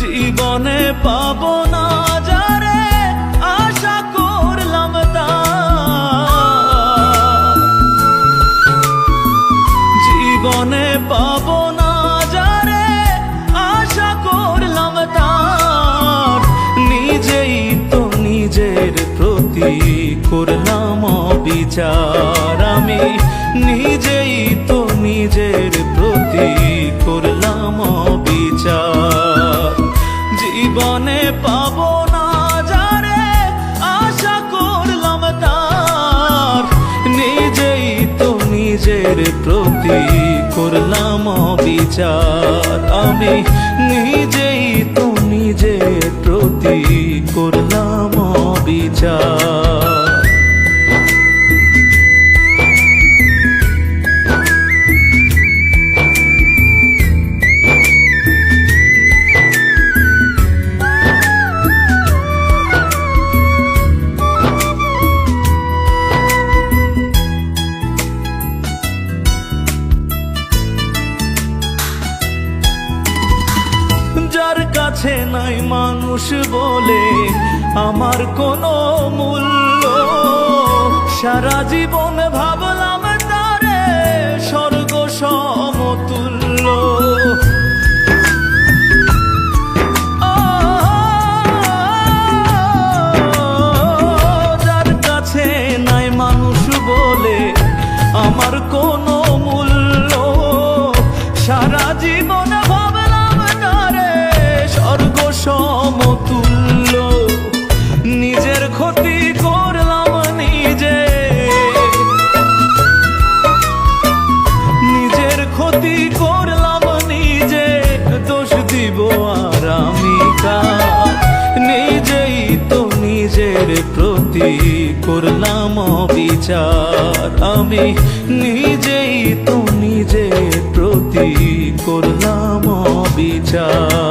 জীবনে পাবো না যারে আশা করলাম তার, জীবনে পাবো না যারে আশা করলাম তার, নিজেই তো নিজের প্রতি করলাম অবিচার। আমি নিজেই তো নিজের প্রতি করলাম অবিচার। জীবনে পাবো না যারে আশা করলাম তার, নিজেই তো নিজের প্রতি করলাম অবিচার। আমি নিজেই তো নিজের প্রতি করলাম অবিচার। যার কাছে নাই মানুষ বলে আমার কোনো মূল্য, সারা জীবন ভাবলাম তারে স্বর্গ সমতুল্য। যার কাছে নাই মানুষ বলে আমার কোনো মূল্য, সারা জীবন সমতুল্য। নিজের ক্ষতি করলাম নিজে, নিজের ক্ষতি করলাম নিজে, দোষ দিব আর আমি কার? নিজেই তো নিজের প্রতি করলাম অবিচার। আমি নিজেই তো নিজের প্রতি করলাম অবিচার।